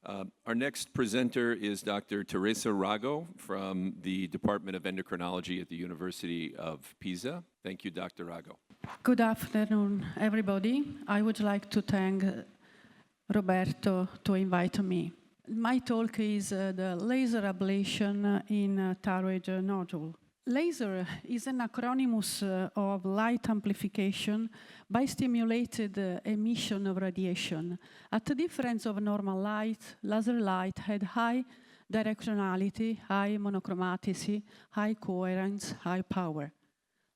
Our next presenter is Dr. Teresa Rago from the Department of Endocrinology at the University of Pisa. Thank you, Dr. Rago. Good afternoon, everybody. I would like to thank Roberto to invite me. My talk is the laser ablation in thyroid nodule. Laser is an acronym of light amplification by stimulated emission of radiation. At the difference of normal light, laser light had high directionality, high monochromaticity, high coherence, high power.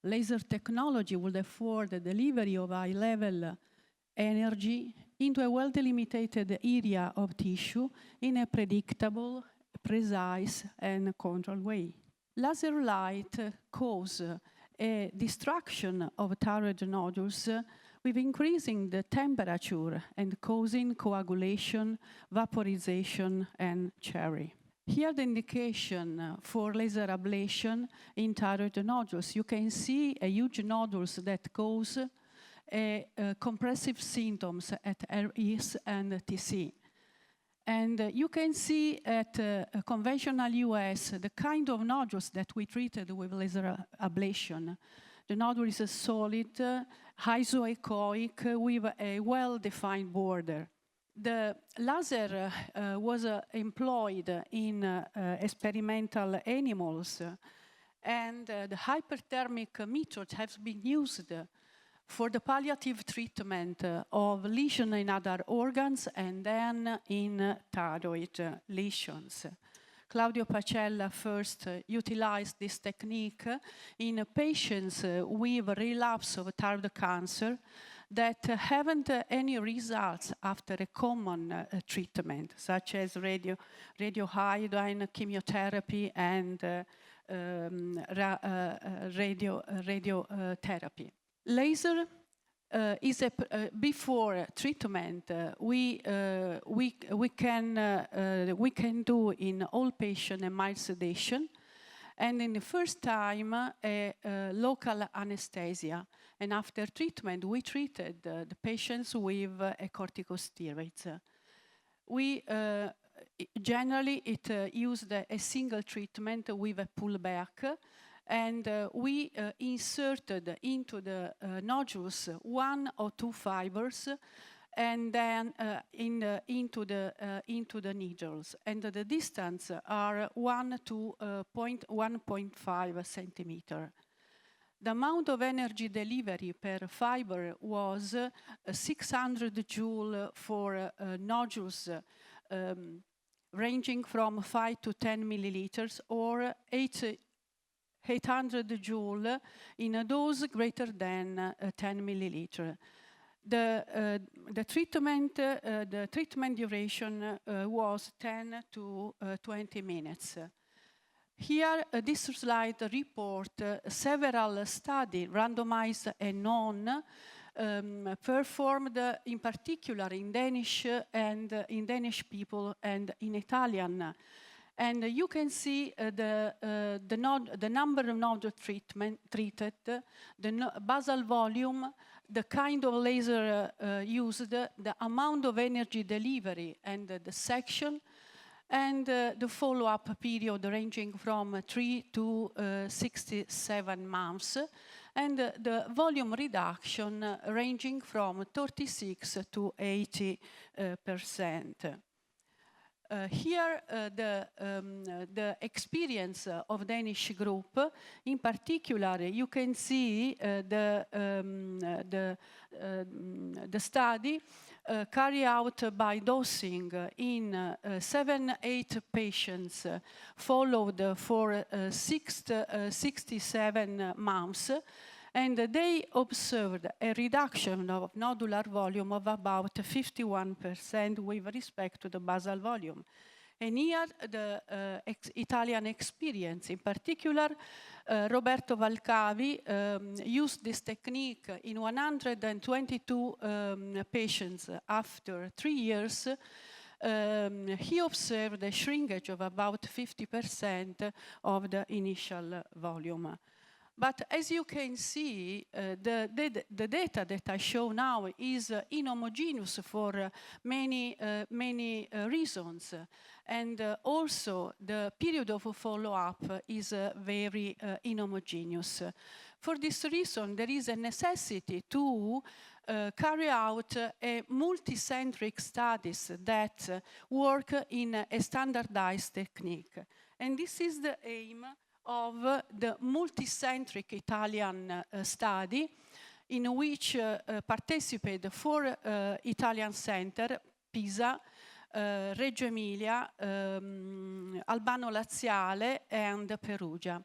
Laser technology would afford the delivery of high-level energy into a well-delimited area of tissue in a predictable, precise, and controlled way. Laser light causes a destruction of thyroid nodules with increasing the temperature and causing coagulation, vaporization, and cherry. Here the indication for laser ablation in thyroid nodules. You can see a huge nodules that cause compressive symptoms at RS and TC. And you can see at conventional US the kind of nodules that we treated with laser ablation. The nodule is a solid, isoechoic with a well-defined border. The laser was employed in experimental animals, and the hyperthermic method has been used for the palliative treatment of lesions in other organs and then in thyroid lesions. Claudio Pacella first utilized this technique in patients with relapse of thyroid cancer that haven't any results after a common treatment, such as radioiodine chemotherapy and radiotherapy. Laser is before treatment. We can do in all patients a mild sedation, and in the first time a local anesthesia. And after treatment, we treated the patients with corticosteroids. We generally used a single treatment with a pullback. And we inserted into the nodules 1 or 2 fibers, and then into the needles. And the distance are 1 to 1.5 centimeter. The amount of energy delivery per fiber was 600 joule for nodules ranging from 5 to 10 milliliters, or 800 joule in a dose greater than 10 milliliter. The treatment duration was 10 to 20 minutes. Here, this slide reports several studies, randomized and non, performed in particular in Danish people and in Italian. And you can see the number of nodules treated, the basal volume, the kind of laser used, the amount of energy delivery, and the section, and the follow-up period ranging from 3 to 67 months, and the volume reduction ranging from 36 to 80%. Here, the experience of Danish group, in particular, you can see the study carried out by dosing in 7-8 patients followed for 67 months. And they observed a reduction of nodular volume of about 51% with respect to the basal volume. And here, the Italian experience, in particular, Roberto Valcavi used this technique in 122 patients after 3 years. He observed a shrinkage of about 50% of the initial volume. But as you can see, the data that I show now is inhomogeneous for many reasons. And also, the period of follow-up is very inhomogeneous. For this reason, there is a necessity to carry out a multicentric studies that work in a standardized technique. And this is the aim of the multicentric Italian study, in which participate 4 Italian centers: Pisa, Reggio Emilia, Albano Laziale, and Perugia.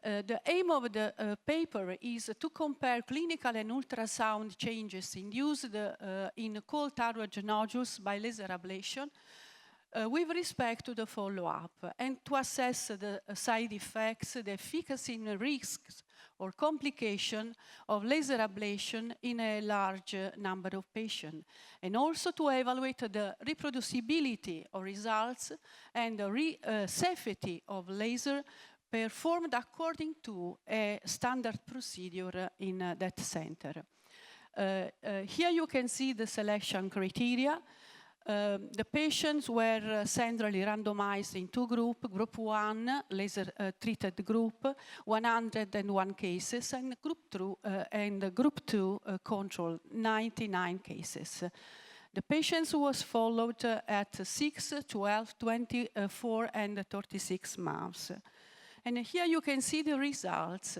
The aim of the paper is to compare clinical and ultrasound changes induced in cold thyroid nodules by laser ablation with respect to the follow-up, and to assess the side effects, the efficacy and risks or complication of laser ablation in a large number of patients, and also to evaluate the reproducibility of results and the safety of laser performed according to a standard procedure in that center. Here you can see the selection criteria. The patients were centrally randomized in 2 groups: Group 1, laser-treated group, 101 cases, and Group 2, control, 99 cases. The patients was followed at 6, 12, 24, and 36 months. And here you can see the results.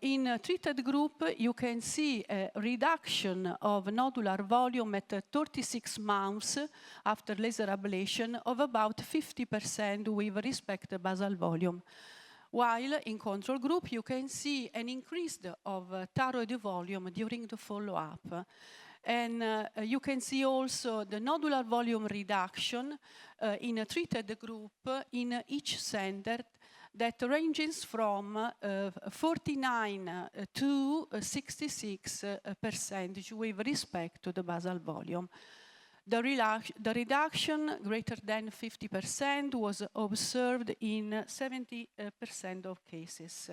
In a treated group, you can see a reduction of nodular volume at 36 months after laser ablation of about 50% with respect to basal volume. While in control group, you can see an increase of thyroid volume during the follow-up. And you can see also the nodular volume reduction in a treated group in each center, that ranges from 49 to 66% with respect to the basal volume. The reduction greater than 50% was observed in 70% of cases.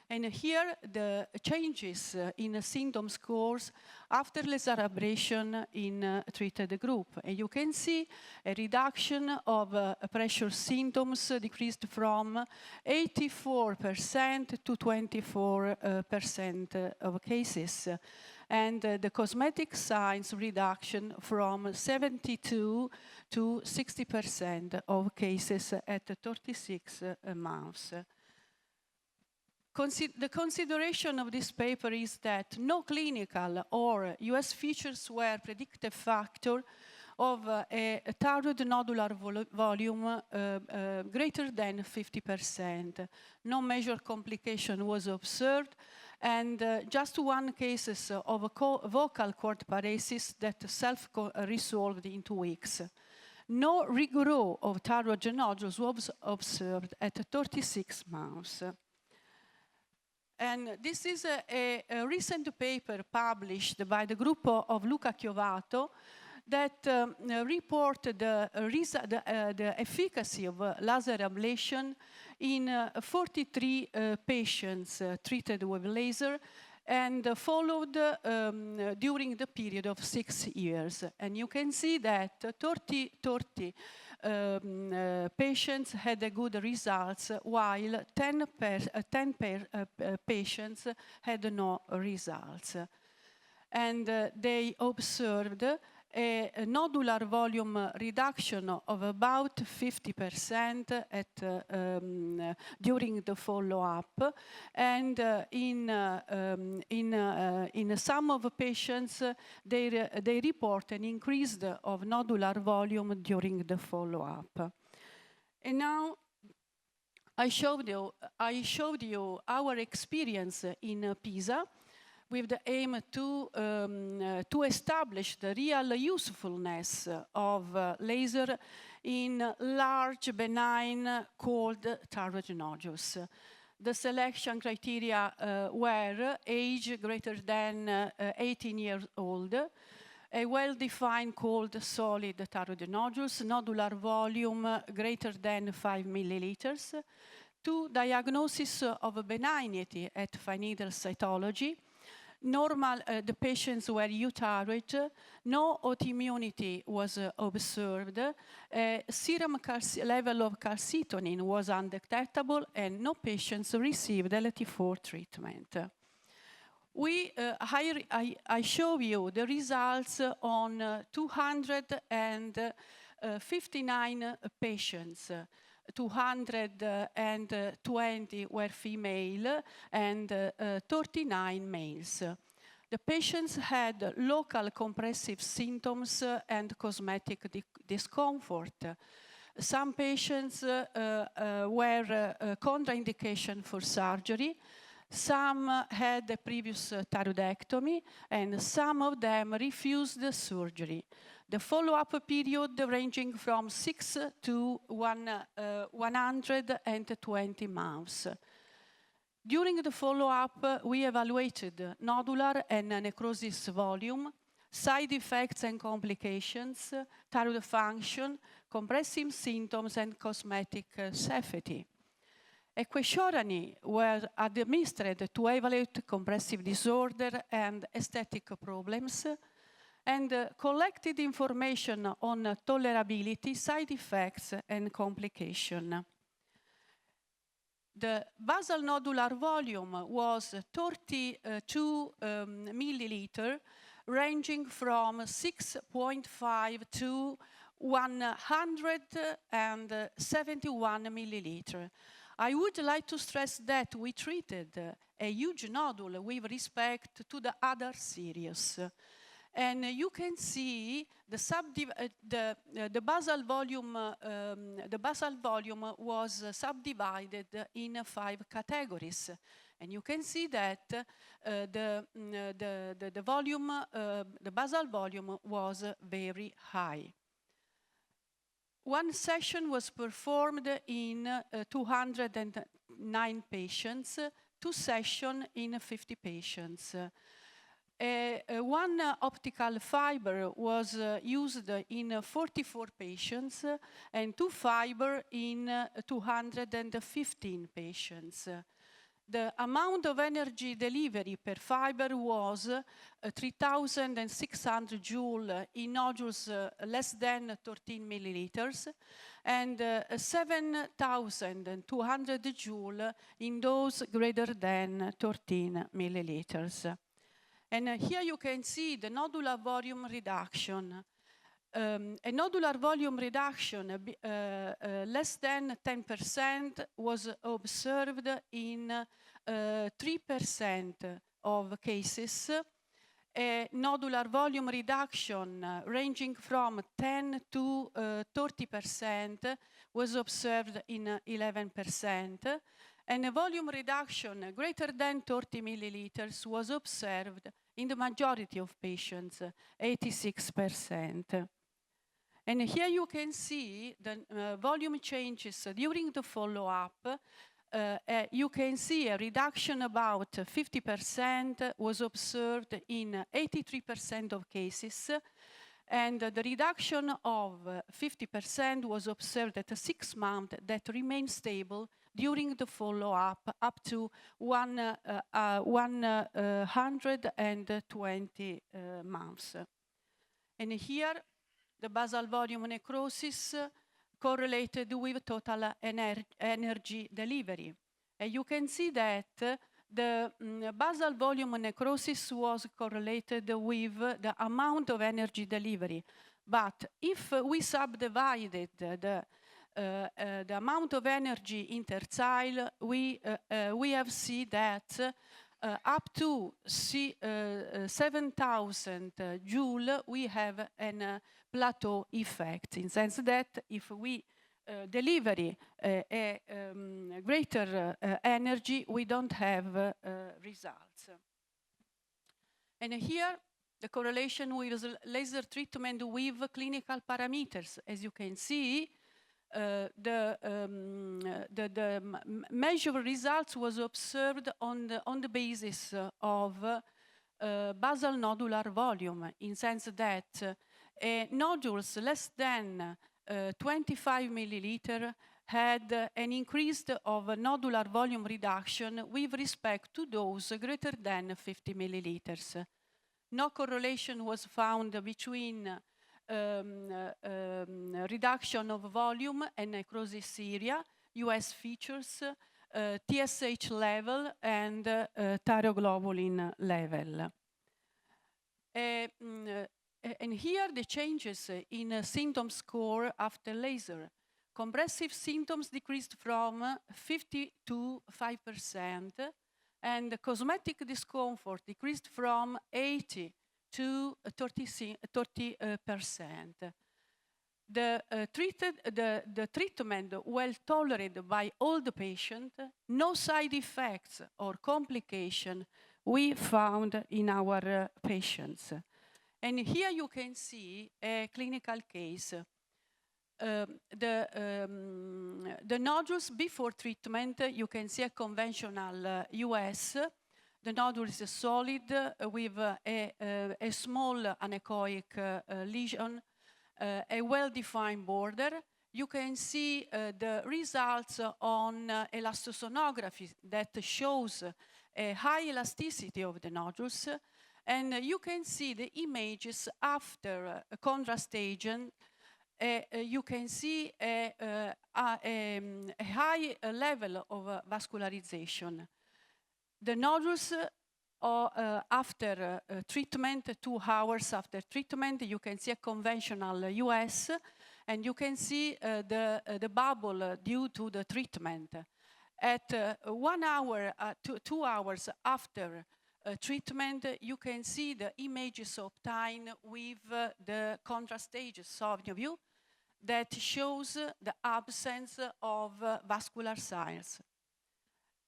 And here the changes in symptom scores after laser ablation in a treated group. And you can see a reduction of pressure symptoms decreased from 84% to 24% of cases. And the cosmetic signs reduction from 72 to 60% of cases at 36 months. The consideration of this paper is that no clinical or US features were predictive factor of a thyroid nodular volume greater than 50%. No major complication was observed, and just 1 case of vocal cord paresis that self-resolved in 2 weeks. No regrowth of thyroid nodules was observed at 36 months. And this is a recent paper published by the group of Luca Chiovato that reported the efficacy of laser ablation in 43 patients treated with laser and followed during the period of 6 years. And you can see that 30 patients had a good results, while 10 patients had no results. And they observed a nodular volume reduction of about 50% during the follow-up, and in some of the patients they report an increase of nodular volume during the follow-up. And now I showed you our experience in Pisa, with the aim to establish the real usefulness of laser in large, benign, cold thyroid nodules. The selection criteria were age greater than 18 years old, a well-defined cold solid thyroid nodules, nodular volume greater than 5 milliliters, 2 diagnosis of benignity at fine needle cytology. Normal, the patients were euthyroid, no autoimmunity was observed, serum level of calcitonin was undetectable, and no patients received LT4 treatment. I show you the results on 259 patients. 220 were female and 39 males. The patients had local compressive symptoms and cosmetic discomfort. Some patients were contraindication for surgery. Some had a previous thyroidectomy, and some of them refused the surgery. The follow-up period ranging from 6 to 120 months. During the follow-up, we evaluated nodular and necrosis volume, side effects and complications, thyroid function, compressive symptoms, and cosmetic safety. Equationary were administered to evaluate compressive disorder and aesthetic problems, and collected information on tolerability, side effects, and complication. The basal nodular volume was 32 milliliter, ranging from 6.5 to 171 milliliter. I would like to stress that we treated a huge nodule with respect to the other series. And you can see the basal volume was subdivided in 5 categories. And you can see that the basal volume was very high. One session was performed in 209 patients, 2 sessions in 50 patients. One optical fiber was used in 44 patients and 2 fibers in 215 patients. The amount of energy delivery per fiber was 3,600 joule in nodules less than 13 milliliters and 7,200 joule in those greater than 13 milliliters. And here you can see the nodular volume reduction. A nodular volume reduction less than 10% was observed in 3% of cases. A nodular volume reduction ranging from 10 to 30% was observed in 11%. And a volume reduction greater than 30 milliliters was observed in the majority of patients, 86%. And here you can see the volume changes during the follow-up. You can see a reduction about 50% was observed in 83% of cases, and the reduction of 50% was observed at 6 months that remained stable during the follow-up up to 120 months. And here, the basal volume necrosis correlated with total energy delivery. And you can see that the basal volume necrosis was correlated with the amount of energy delivery. But if we subdivided the amount of energy intertile, we have seen that up to 7,000 joule, we have a plateau effect, in the sense that if we deliver a greater energy, we don't have results. And here, the correlation with laser treatment with clinical parameters. As you can see, the measured results was observed on the basis of basal nodular volume, in sense that nodules less than 25 milliliter had an increase of nodular volume reduction with respect to dose greater than 50 milliliters. No correlation was found between reduction of volume and necrosis area, US features, TSH level, and thyroglobulin level. And here the changes in symptom score after laser. Compressive symptoms decreased from 50 to 5%, and cosmetic discomfort decreased from 80 to 30%. The treatment well tolerated by all the patients, no side effects or complication we found in our patients. And here you can see a clinical case. The nodules before treatment, you can see a conventional US. The nodule is solid with a small anechoic lesion, a well-defined border. You can see the results on elastosonography that shows a high elasticity of the nodules. And you can see the images after a contrast agent. You can see a high level of vascularization. The nodules after treatment, 2 hours after treatment, you can see a conventional US, and you can see the bubble due to the treatment. At 1 hour, 2 hours after treatment, you can see the images obtained with the contrast agent Sovneview that shows the absence of vascular signs.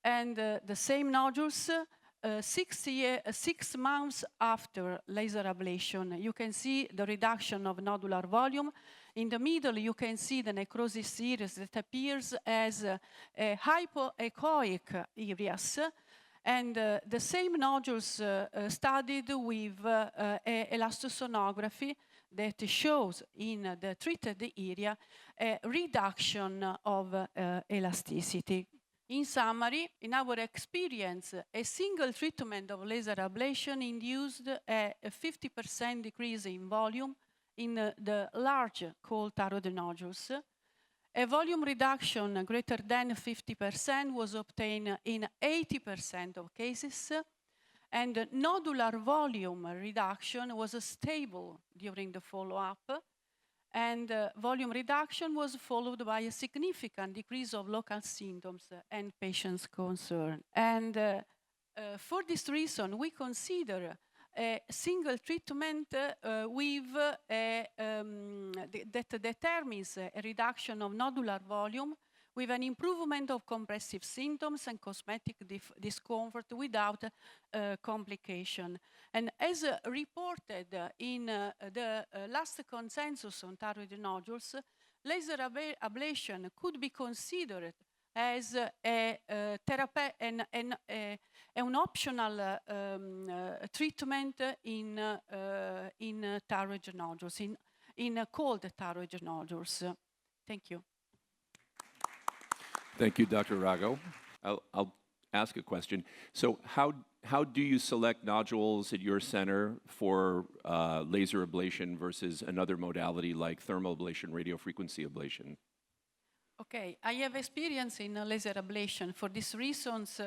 And the same nodules 6 months after laser ablation, you can see the reduction of nodular volume. In the middle, you can see the necrosis series that appears as hypoechoic areas. And the same nodules studied with elastosonography that shows in the treated area a reduction of elasticity. In summary, in our experience, a single treatment of laser ablation induced a 50% decrease in volume in the large cold thyroid nodules. A volume reduction greater than 50% was obtained in 80% of cases, and nodular volume reduction was stable during the follow-up, and volume reduction was followed by a significant decrease of local symptoms and patient's concern. And for this reason, we consider a single treatment that determines a reduction of nodular volume with an improvement of compressive symptoms and cosmetic discomfort without complication. And as reported in the last consensus on thyroid nodules, laser ablation could be considered as an optional treatment in thyroid nodules, in cold thyroid nodules. Thank you. Thank you, Dr. Rago. I'll ask a question. So how do you select nodules at your center for laser ablation versus another modality like thermal ablation, radiofrequency ablation? Okay, I have experience in laser ablation. For these reasons,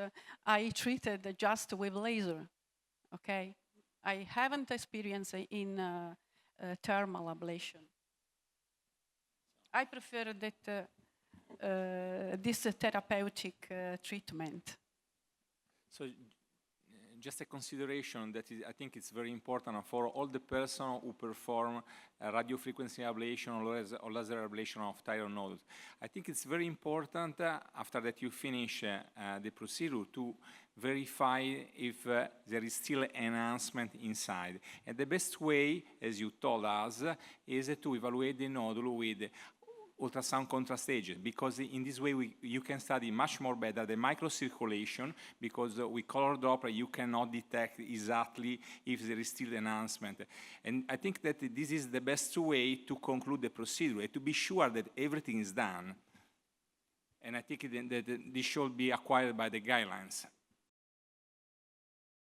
I treated just with laser. Okay, I haven't experience in thermal ablation. I prefer that this therapeutic treatment. So just a consideration that I think it's very important for all the persons who perform radiofrequency ablation or laser ablation of thyroid nodules. I think it's very important after that you finish the procedure to verify if there is still enhancement inside. And the best way, as you told us, is to evaluate the nodule with ultrasound contrast agent, because in this way you can study much more better the microcirculation, because with color Doppler you cannot detect exactly if there is still enhancement. And I think that this is the best way to conclude the procedure, to be sure that everything is done. And I think that this should be acquired by the guidelines.